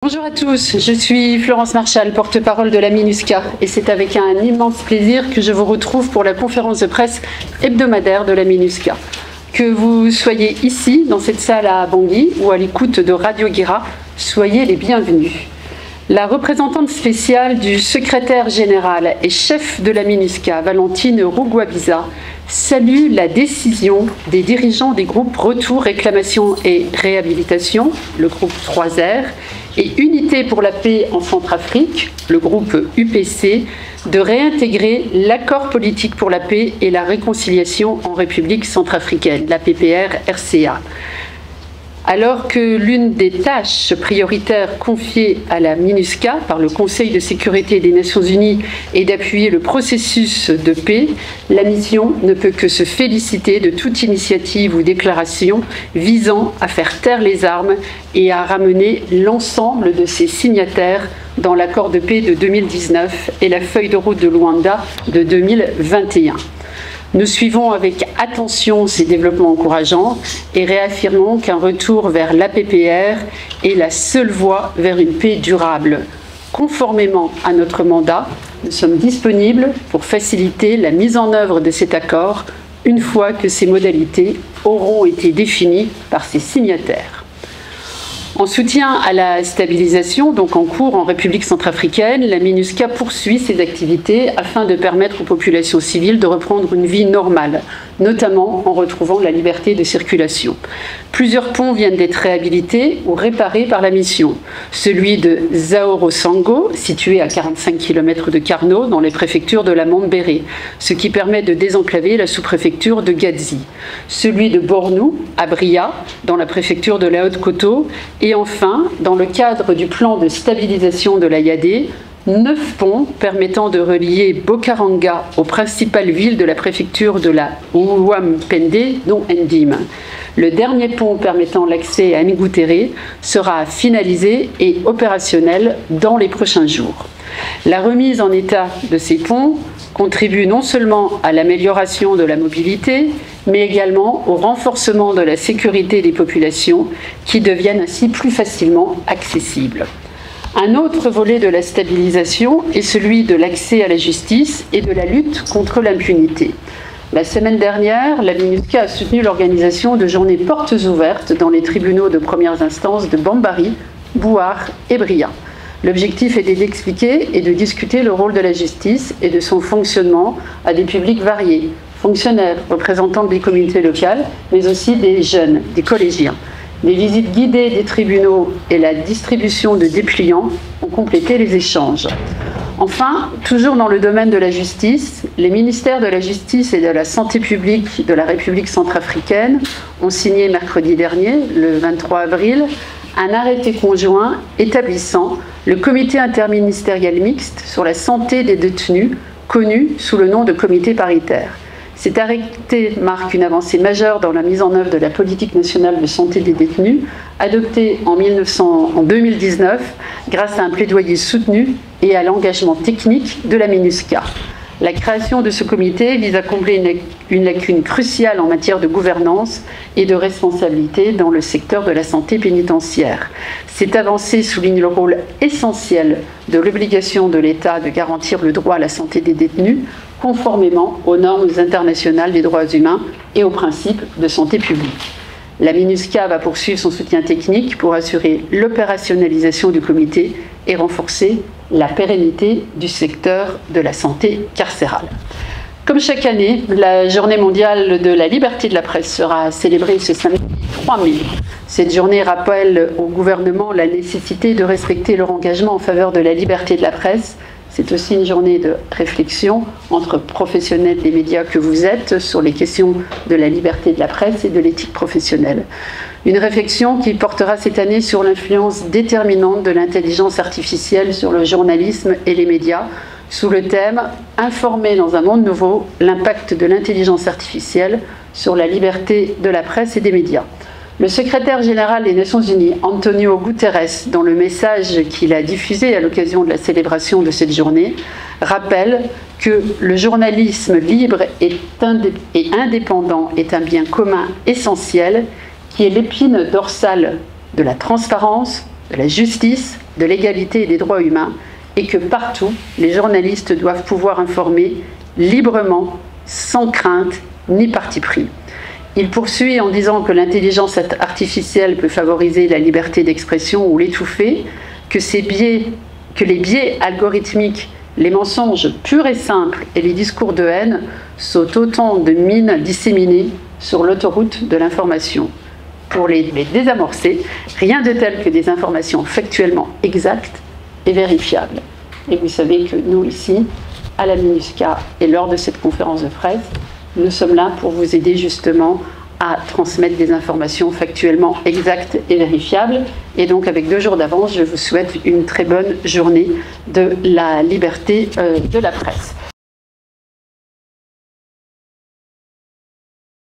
Bonjour à tous, je suis Florence Marchal, porte-parole de la MINUSCA, et c'est avec un immense plaisir que je vous retrouve pour la conférence de presse hebdomadaire de la MINUSCA. Que vous soyez ici, dans cette salle à Bangui, ou à l'écoute de Radio Guéra, soyez les bienvenus. La représentante spéciale du secrétaire général et chef de la MINUSCA, Valentine Rugwabiza, salue la décision des dirigeants des groupes Retour, Réclamation et Réhabilitation, le groupe 3R, et Unité pour la paix en Centrafrique, le groupe UPC, de réintégrer l'accord politique pour la paix et la réconciliation en République centrafricaine, la PPR-RCA. Alors que l'une des tâches prioritaires confiées à la MINUSCA par le Conseil de sécurité des Nations Unies est d'appuyer le processus de paix, la mission ne peut que se féliciter de toute initiative ou déclaration visant à faire taire les armes et à ramener l'ensemble de ses signataires dans l'accord de paix de 2019 et la feuille de route de Luanda de 2021. Nous suivons avec attention ces développements encourageants et réaffirmons qu'un retour vers l'APPR est la seule voie vers une paix durable. Conformément à notre mandat, nous sommes disponibles pour faciliter la mise en œuvre de cet accord une fois que ses modalités auront été définies par ses signataires. En soutien à la stabilisation, donc en cours en République centrafricaine, la MINUSCA poursuit ses activités afin de permettre aux populations civiles de reprendre une vie normale, notamment en retrouvant la liberté de circulation. Plusieurs ponts viennent d'être réhabilités ou réparés par la mission. Celui de Zaoro-Sango, situé à 45 km de Karno, dans les préfectures de la Mambéré, ce qui permet de désenclaver la sous-préfecture de Gadzi. Celui de Bornou, à Bria, dans la préfecture de la Haute-Koto, et enfin, dans le cadre du plan de stabilisation de la Yadé, 9 ponts permettant de relier Bokaranga aux principales villes de la préfecture de la Ouampende, dont Ndim. Le dernier pont permettant l'accès à Ngoutere sera finalisé et opérationnel dans les prochains jours. La remise en état de ces ponts contribue non seulement à l'amélioration de la mobilité, mais également au renforcement de la sécurité des populations qui deviennent ainsi plus facilement accessibles. Un autre volet de la stabilisation est celui de l'accès à la justice et de la lutte contre l'impunité. La semaine dernière, la MINUSCA a soutenu l'organisation de journées portes ouvertes dans les tribunaux de première instance de Bambari, Bouar et Bria. L'objectif était d'expliquer et de discuter le rôle de la justice et de son fonctionnement à des publics variés, fonctionnaires, représentants des communautés locales, mais aussi des jeunes, des collégiens. Les visites guidées des tribunaux et la distribution de dépliants ont complété les échanges. Enfin, toujours dans le domaine de la justice, les ministères de la Justice et de la Santé publique de la République centrafricaine ont signé mercredi dernier, le 23 avril, un arrêté conjoint établissant le comité interministériel mixte sur la santé des détenus, connu sous le nom de comité paritaire. Cet arrêté marque une avancée majeure dans la mise en œuvre de la politique nationale de santé des détenus, adoptée en 2019 grâce à un plaidoyer soutenu et à l'engagement technique de la MINUSCA. La création de ce comité vise à combler une lacune cruciale en matière de gouvernance et de responsabilité dans le secteur de la santé pénitentiaire. Cette avancée souligne le rôle essentiel de l'obligation de l'État de garantir le droit à la santé des détenus, conformément aux normes internationales des droits humains et aux principes de santé publique. La MINUSCA va poursuivre son soutien technique pour assurer l'opérationnalisation du comité et renforcer la pérennité du secteur de la santé carcérale. Comme chaque année, la Journée mondiale de la liberté de la presse sera célébrée ce samedi 3 mai. Cette journée rappelle au gouvernement la nécessité de respecter leur engagement en faveur de la liberté de la presse. C'est aussi une journée de réflexion entre professionnels des médias que vous êtes sur les questions de la liberté de la presse et de l'éthique professionnelle. Une réflexion qui portera cette année sur l'influence déterminante de l'intelligence artificielle sur le journalisme et les médias, sous le thème « Informer dans un monde nouveau, l'impact de l'intelligence artificielle sur la liberté de la presse et des médias ». Le secrétaire général des Nations Unies, Antonio Guterres, dans le message qu'il a diffusé à l'occasion de la célébration de cette journée, rappelle que le journalisme libre et indépendant est un bien commun essentiel qui est l'épine dorsale de la transparence, de la justice, de l'égalité et des droits humains et que partout, les journalistes doivent pouvoir informer librement, sans crainte ni parti pris. Il poursuit en disant que l'intelligence artificielle peut favoriser la liberté d'expression ou l'étouffer, que les biais algorithmiques, les mensonges purs et simples et les discours de haine sont autant de mines disséminées sur l'autoroute de l'information. Pour les désamorcer, rien de tel que des informations factuellement exactes et vérifiables. Et vous savez que nous, ici, à la MINUSCA, et lors de cette conférence de presse, nous sommes là pour vous aider justement à transmettre des informations factuellement exactes et vérifiables. Et donc, avec 2 jours d'avance, je vous souhaite une très bonne journée de la liberté de la presse.